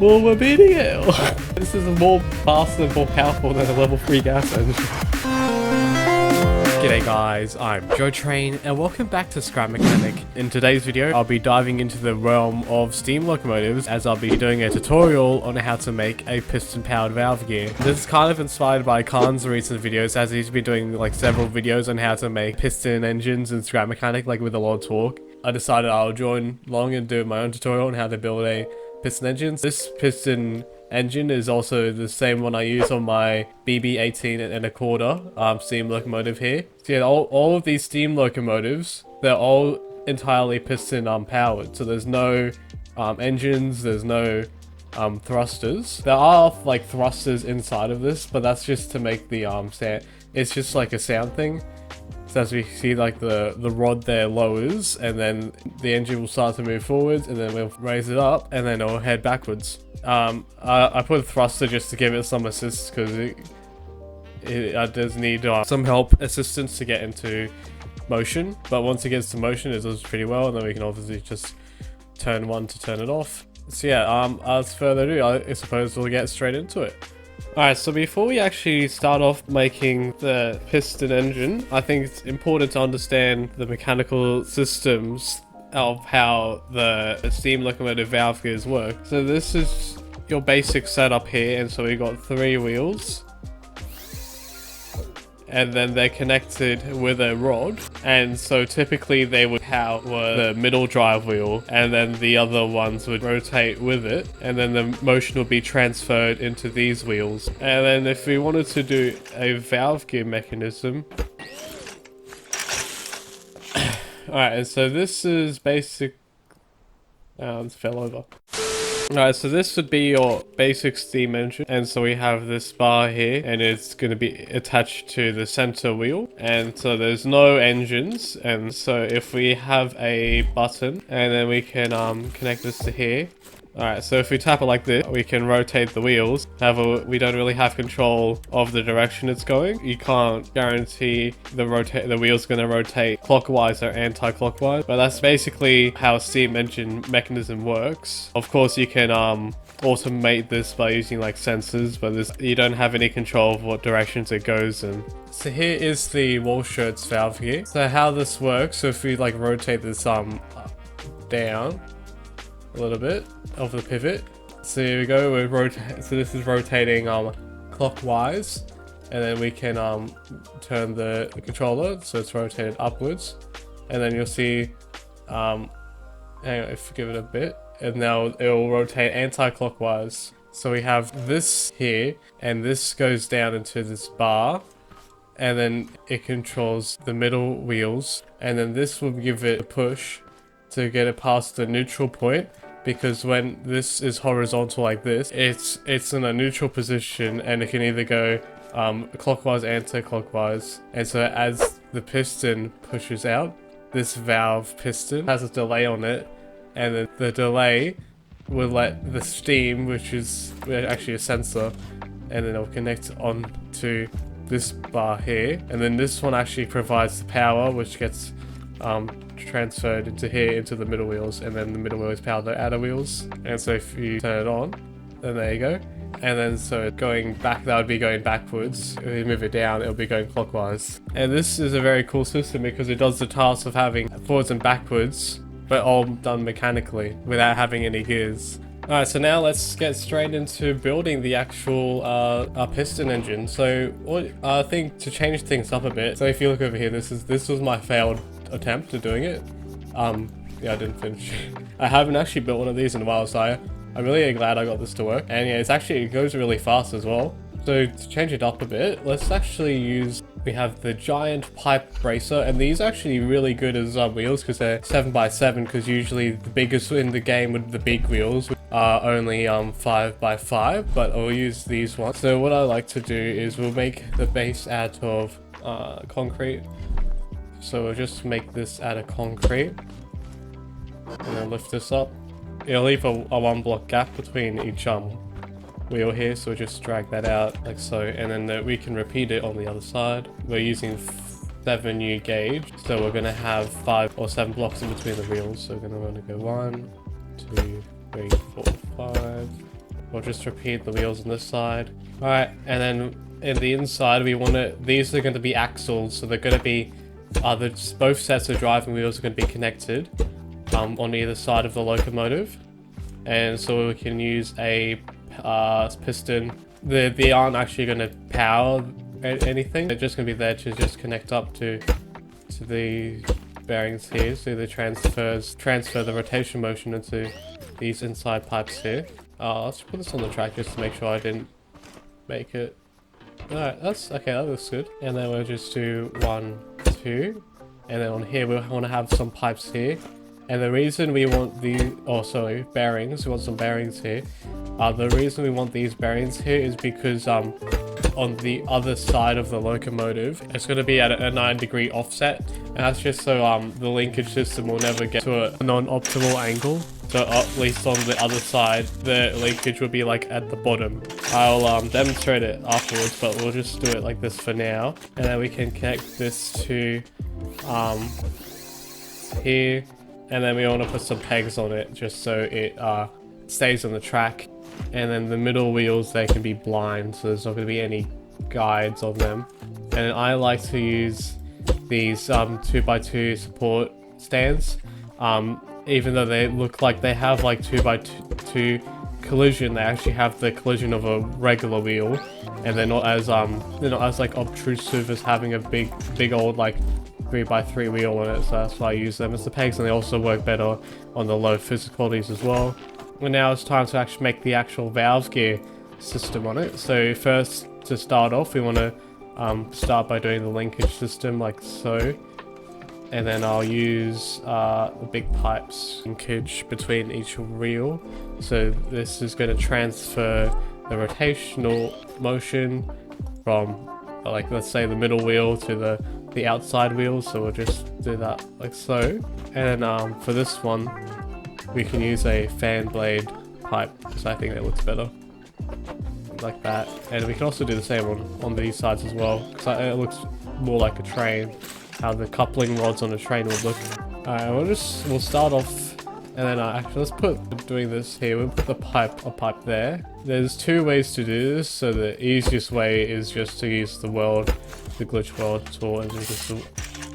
Well, we're beating it. This is more faster and more powerful than a level 3 gas engine. G'day guys, I'm Jotrain and welcome back to Scrap Mechanic. In today's video, I'll be diving into the realm of Steam Locomotives as I'll be doing a tutorial on how to make a piston-powered valve gear. This is kind of inspired by Khan's recent videos, as he's been doing like several videos on how to make piston engines in Scrap Mechanic, like with a lot of torque. I decided I'll join along and do my own tutorial on how to build a piston engine. This piston engine is also the same one I use on my BB18 and a quarter steam locomotive here. So yeah, all of these steam locomotives, they're all entirely piston powered. So there's no engines, there's no thrusters. There are like thrusters inside of this, but that's just to make the sound. It's just like a sound thing. So as we see, like the rod there lowers, and then the engine will start to move forwards, and then we'll raise it up, and then it'll head backwards. I put a thruster just to give it some assist, because it does need some help assistance to get into motion. But once it gets to motion, it does pretty well, and then we can obviously just turn one to turn it off. So yeah, as further ado, I suppose we'll get straight into it. Alright, so before we actually start off making the piston engine, I think it's important to understand the mechanical systems of how the steam locomotive valve gears work. So this is your basic setup here, and so we got 3 wheels. And then they're connected with a rod, and so typically they would power the middle drive wheel, and then the other ones would rotate with it, and then the motion would be transferred into these wheels. And then if we wanted to do a valve gear mechanism, alright, and so this is basic. It fell over. Alright, so this would be your basic steam engine, and so we have this bar here, and it's going to be attached to the center wheel, and so there's no engines. And so if we have a button, and then we can connect this to here. Alright, so if we tap it like this, we can rotate the wheels. However, we don't really have control of the direction it's going. You can't guarantee the wheel's going to rotate clockwise or anti-clockwise, but that's basically how a steam engine mechanism works. Of course, you can automate this by using like sensors, but you don't have any control of what directions it goes in. So here is the Walschaerts Valve Gear. So how this works, so if we like rotate this down a little bit of the pivot, so here we go, so this is rotating clockwise, and then we can turn the controller so it's rotated upwards, and then you'll see hang on, if we give it a bit, and now it will rotate anti-clockwise. So we have this here, and this goes down into this bar, and then it controls the middle wheels, and then this will give it a push to get it past the neutral point, because when this is horizontal like this, it's in a neutral position, and it can either go clockwise, anti-clockwise. And so as the piston pushes out, this valve piston has a delay on it, and then the delay will let the steam, which is actually a sensor, and then it'll connect on to this bar here, and then this one actually provides the power, which gets transferred into here, into the middle wheels, and then the middle wheels power the outer wheels. And so if you turn it on, then there you go. And then so going back, that would be going backwards. If you move it down, it'll be going clockwise. And this is a very cool system because it does the task of having forwards and backwards, but all done mechanically without having any gears. Alright, so now let's get straight into building the actual piston engine. So I think to change things up a bit, so if you look over here, this was my failed attempt at doing it. Yeah, I didn't finish. I haven't actually built one of these in a while, so I'm really glad I got this to work. And yeah, it goes really fast as well. So to change it up a bit, let's actually we have the giant pipe bracer, and these are actually really good as wheels because they're 7x7, because usually the biggest in the game with the big wheels are only 5x5, but I'll use these ones. So what I like to do is we'll make the base out of concrete. So we'll just make this out of concrete, and then lift this up. It'll leave a 1 block gap between each wheel here, so we'll just drag that out like so, and then we can repeat it on the other side. We're using 7U gauge, so we're going to have 5 or 7 blocks in between the wheels. So we're going to want to go 1, 2, 3, 4, 5, We'll just repeat the wheels on this side. Alright, and then in the inside we want to, these are going to be axles, so they're going to be, both sets of driving wheels are going to be connected on either side of the locomotive. And so we can use a piston. They aren't actually going to power anything, they're just going to be there to just connect up to the bearings here, so they transfer the rotation motion into these inside pipes here. Let's put this on the track just to make sure I didn't make it. Alright, that's okay, that looks good. And then we'll just do 1, 2, and then on here we want to have some pipes here. And the reason we want bearings, we want some bearings here. The reason we want these bearings here is because on the other side of the locomotive, it's going to be at a 9-degree offset, and that's just so the linkage system will never get to a non-optimal angle. So at least on the other side, the linkage will be like at the bottom. I'll demonstrate it afterwards, but we'll just do it like this for now. And then we can connect this to here, and then we want to put some pegs on it just so it stays on the track. And then the middle wheels, they can be blind, so there's not going to be any guides on them. And I like to use these 2x2 support stands. Even though they look like they have like 2x2 collision, they actually have the collision of a regular wheel, and they're not as like obtrusive as having a big old like 3x3 wheel on it. So that's why I use them as the pegs, and they also work better on the low physicalities as well. And now it's time to actually make the actual valve gear system on it. So first, to start off, we want to start by doing the linkage system like so. And then I'll use the big pipes linkage between each wheel. So this is going to transfer the rotational motion from, like, let's say the middle wheel to the outside wheel. So we'll just do that like so. And for this one, we can use a fan blade pipe, because I think that looks better. Like that. And we can also do the same on these sides as well, because it looks more like a train, how the coupling rods on a train would look. Alright, we'll start off, and then actually let's put, doing this here, we'll put a pipe there. There's two ways to do this, so the easiest way is just to use the glitch weld tool, and just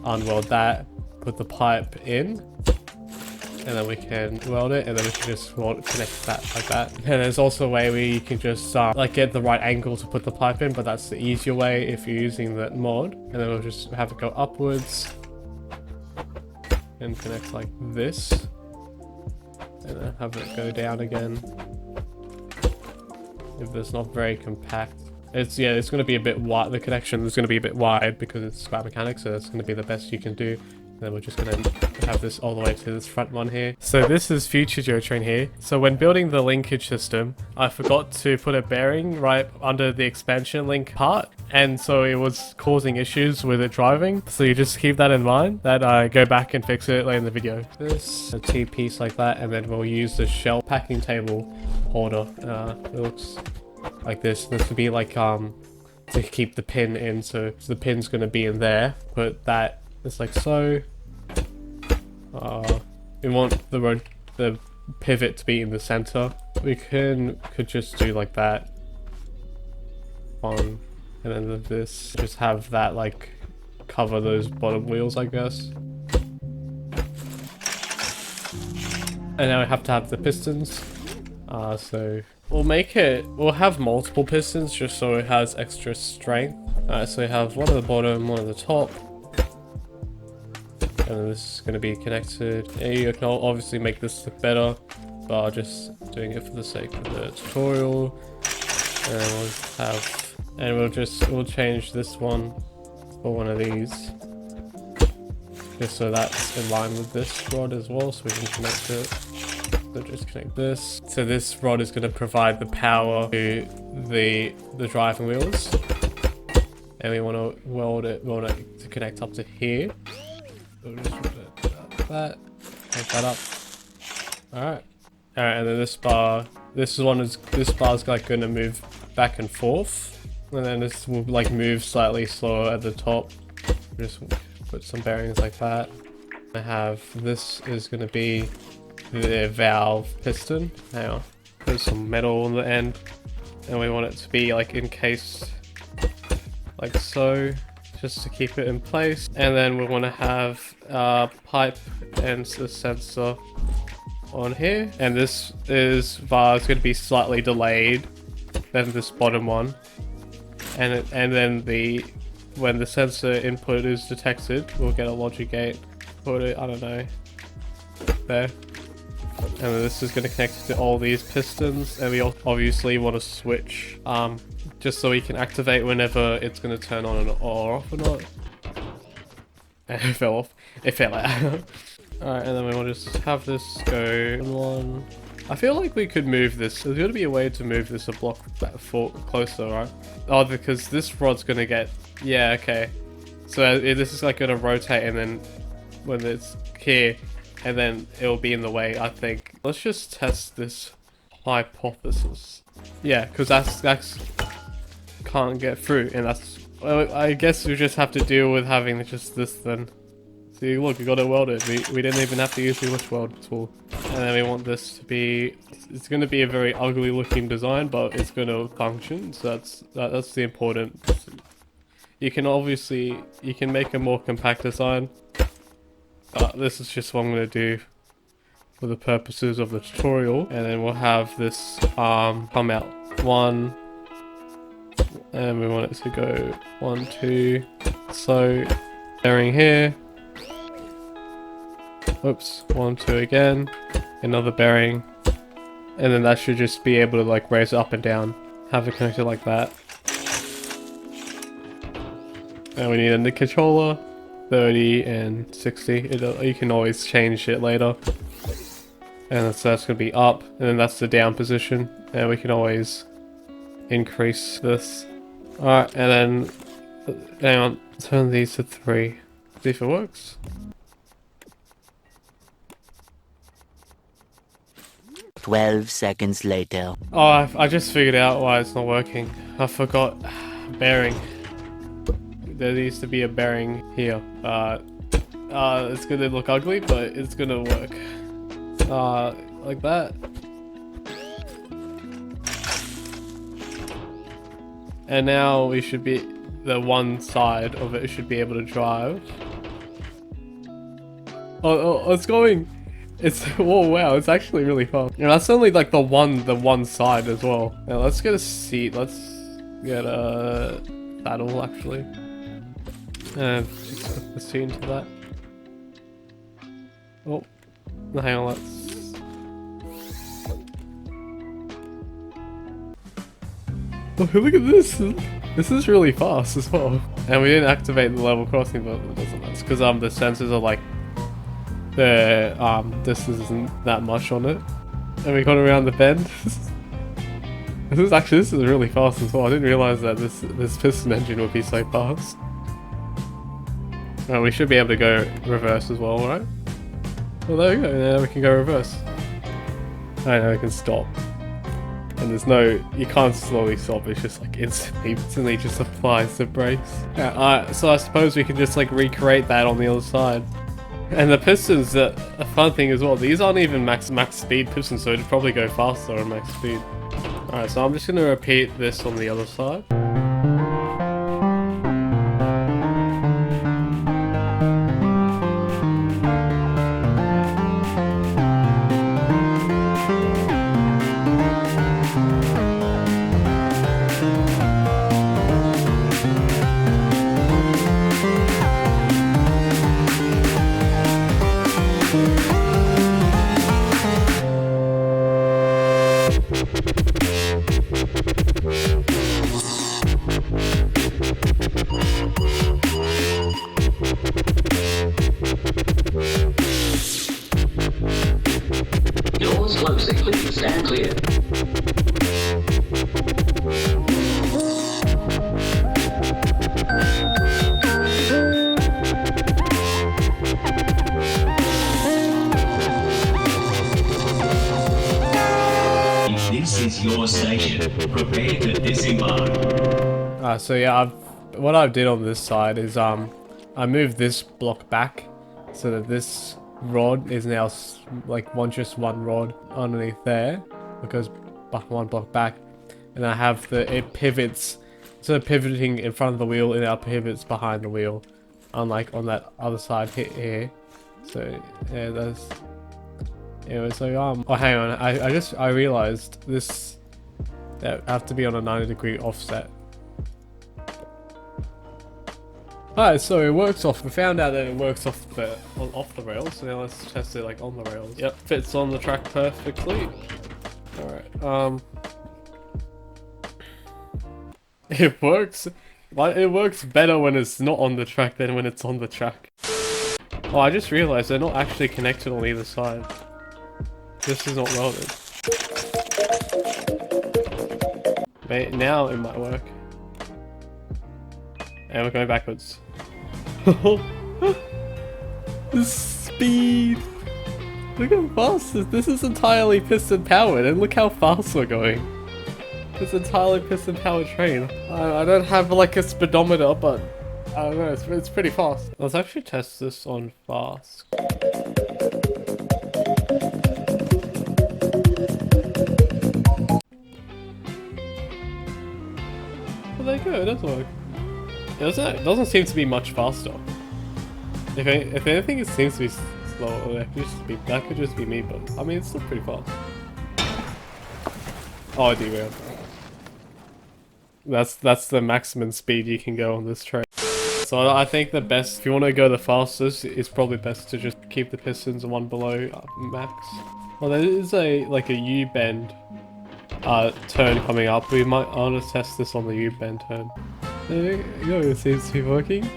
unweld that, put the pipe in, and then we can weld it, and then we can just connect that like that. And there's also a way where you can just like get the right angle to put the pipe in, but that's the easier way if you're using that mod. And then we'll just have it go upwards and connect like this, and then have it go down again. If it's not very compact, it's going to be a bit wide. The connection is going to be a bit wide because it's scrap mechanics, so that's going to be the best you can do. Then we're just going to have this all the way to this front one here. So this is future Jotrain here. So when building the linkage system, I forgot to put a bearing right under the expansion link part, and so it was causing issues with it driving. So you just keep that in mind, that I go back and fix it later in the video. This, a T-piece like that, and then we'll use the shell packing table holder. It looks like this. This would be like to keep the pin in, so the pin's going to be in there. Put that just like so. We want the pivot to be in the center. We could just do like that. One, and then this, just have that like cover those bottom wheels, I guess. And now we have to have the pistons. So we'll have multiple pistons just so it has extra strength. So we have one at the bottom, one at the top. And then this is going to be connected. And you can obviously make this look better, but I'm just doing it for the sake of the tutorial. And we'll change this one for one of these, just so that's in line with this rod as well, so we can connect it. So just connect this. So this rod is going to provide the power to the driving wheels, and we want to weld it to connect up to here. So just like that, make that up. Alright, and then this bar is like going to move back and forth, and then this will like move slightly slower at the top. Just put some bearings like that. I have, this is going to be the valve piston. Hang on. put some metal on the end, and we want it to be like encased like so, just to keep it in place. And then we want to have a pipe and the sensor on here, and this bar is going to be slightly delayed than this bottom one, and then when the sensor input is detected, we'll get a logic gate, put it, I don't know, there. And then this is going to connect to all these pistons, and we obviously want to switch just so we can activate whenever it's going to turn on or off or not. And it fell off. It fell out. Alright, and then we want to just have this go one. I feel like we could move this. There's got to be a way to move this a block back closer, right? Oh, because this rod's going to get... Yeah, okay. So this is like going to rotate, and then when it's here, and then it'll be in the way, I think. Let's just test this hypothesis. Yeah, because that's can't get through, and that's... Well, I guess we just have to deal with having just this then. See, look, we got it welded. We didn't even have to use the witch weld tool. And then we want this to be... It's going to be a very ugly looking design, but it's going to function. So that's the important... You can obviously... You can make a more compact design. This is just what I'm going to do for the purposes of the tutorial. And then we'll have this come out. One. And we want it to go 1, 2. So, bearing here. Oops, 1, 2 again. Another bearing. And then that should just be able to like raise it up and down. Have it connected like that. And we need a controller. 30 and 60. You can always change it later. And so that's going to be up. And then that's the down position. And we can always increase this. Alright, and then hang on, turn these to 3. See if it works. 12 seconds later. Oh, I just figured out why it's not working. I forgot bearing. There needs to be a bearing here. It's gonna look ugly, but it's gonna work. Like that. And now we should be, the one side of it should be able to drive. Oh, it's going. It's, oh wow, it's actually really fun. And that's only like the one side as well. Now let's get a seat. Let's get a saddle actually. And just put the seat into that. Oh, no, hang on, let's... Oh, look at this! This is really fast as well. And we didn't activate the level crossing, but it doesn't matter. Because the sensors are like... this isn't that much on it. And we got around the bend. This is really fast as well. I didn't realize that this piston engine would be so fast. We should be able to go reverse as well, right? Well, there we go. Now we can go reverse. I know we can stop. And there's no... You can't slowly stop. It's just like instantly just applies the brakes. Yeah, so I suppose we can just like recreate that on the other side. And the pistons, a fun thing as well. These aren't even max speed pistons, so it'd probably go faster on max speed. Alright, so I'm just going to repeat this on the other side. Doors closing, please stand clear. If this is your station, prepare to disembark. So yeah, what I did on this side is I moved this block back so that this rod is now like just one rod underneath there, because one block back, and I have it pivots. Instead of pivoting in front of the wheel, it now pivots behind the wheel, unlike on that other side here. So yeah, that's. Anyway, so oh hang on, I realized this. That have to be on a 90-degree offset. Alright, so it works off. We found out that it works off the rails. So now let's test it like on the rails. Yep, fits on the track perfectly. Alright, it works. Like, it works better when it's not on the track than when it's on the track. Oh, I just realized they're not actually connected on either side. This is not welded. Wait, now it might work. And we're going backwards. The speed! Look how fast this is entirely piston powered, and look how fast we're going. It's entirely piston powered train. I don't have like a speedometer, but I don't know, it's pretty fast. Let's actually test this on fast. Well, there you go, it does work. It doesn't seem to be much faster. If anything, it seems to be slower. That could just be me, but I mean, it's still pretty fast. Oh, I derailed. That's the maximum speed you can go on this train. So I think the best, if you want to go the fastest, it's probably best to just keep the pistons one below max. Well, there is like a U-bend turn coming up. I want to test this on the U-bend turn. There you go, it seems to be working.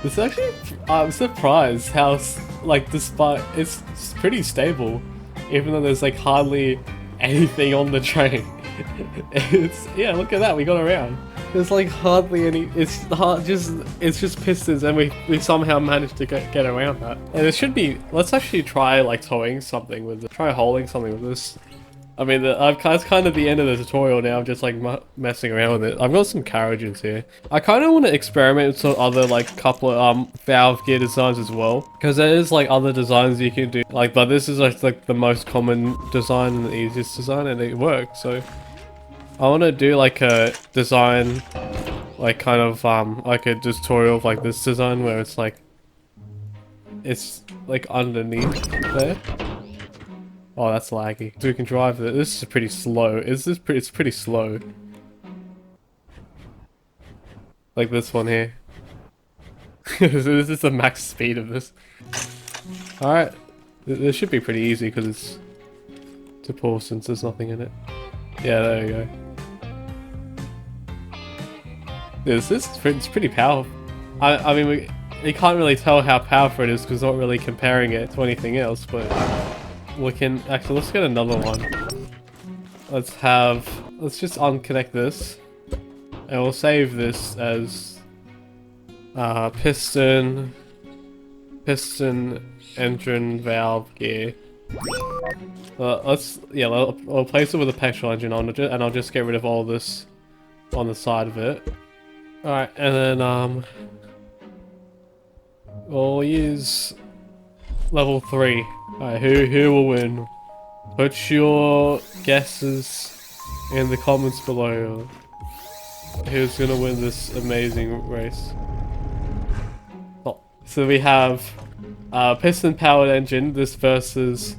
It's actually, I'm surprised how, like, despite, it's pretty stable, even though there's like hardly anything on the train. Yeah, look at that, we got around. There's like hardly any, it's just pistons, and we somehow managed to get around that. And it should be, let's actually try like towing something with it, try holding something with this. I mean, it's kind of the end of the tutorial now. I'm just like messing around with it. I've got some carriages here. I kind of want to experiment with some other like couple of valve gear designs as well, because there is like other designs you can do. Like, but this is like the most common design and the easiest design, and it works. So I want to do like a design, like kind of like a tutorial of like this design where it's like underneath there. Oh, that's laggy. So we can drive it. This is pretty slow. It's pretty slow. Like this one here. This is the max speed of this. Alright. This should be pretty easy because it's to pull since there's nothing in it. Yeah, there you go. It's pretty powerful. I mean, you can't really tell how powerful it is because we're not really comparing it to anything else, but actually, let's get another one. Let's just unconnect this, and we'll save this as piston engine valve gear. I'll place it with a petrol engine on it, and I'll just get rid of all this on the side of it. All right, and then we'll use level 3. Alright, who will win? Put your guesses in the comments below. Who's gonna win this amazing race? Oh, so we have piston-powered engine, this versus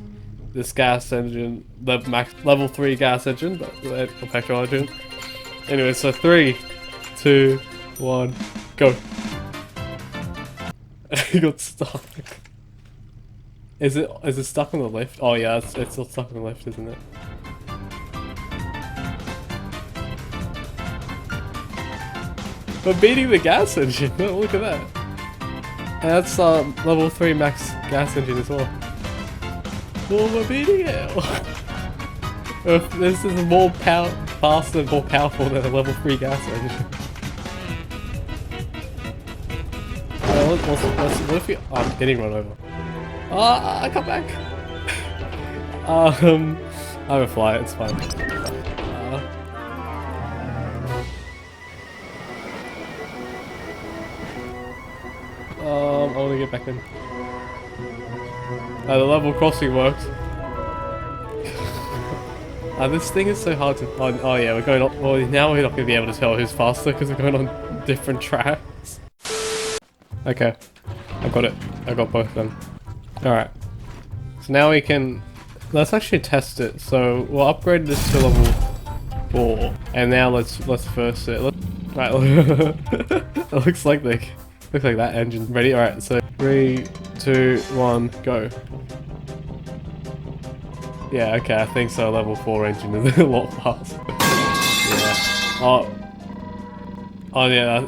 this gas engine, the max level 3 gas engine, the petrol engine. Anyway, so 3, 2, 1, go. He got stuck. Is it stuck on the lift? Oh yeah, it's still stuck on the lift, isn't it? We're beating the gas engine. Look at that. And that's level 3 max gas engine as well. Well, we're beating it. This is more faster and more powerful than a level 3 gas engine. What if I'm getting run over? Ah, come back! I'm gonna fly, it's fine. I wanna get back in. The level crossing worked. This thing is so hard to... Oh yeah, we're going on... Well, now we're not going to be able to tell who's faster because we're going on different tracks. Okay. I got it. I got both of them. Alright. So now we can... Let's actually test it. So we'll upgrade this to level 4. And now let's first it. Right. It looks like that engine. Ready? Alright, so 3, 2, 1, go. Yeah, okay, I think so. Level 4 engine is a lot faster. Yeah. Oh yeah,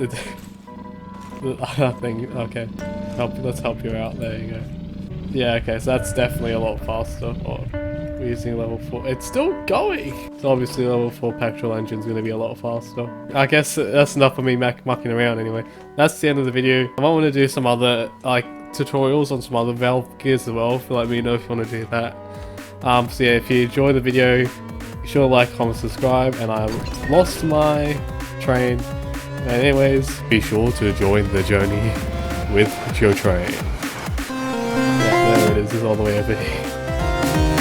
that thing. Okay. Let's help you out. There you go. Yeah, okay, so that's definitely a lot faster. Oh, we're using level 4. It's still going! So obviously level 4 petrol engine's gonna be a lot faster. I guess that's enough of me mucking around anyway. That's the end of the video. I might want to do some other, like, tutorials on some other valve gears as well. Let me know if you want to do that. So yeah, if you enjoyed the video, be sure to like, comment, subscribe, and I lost my train. And anyways, be sure to join the journey with Jotrain. Yeah, there it is all the way over here.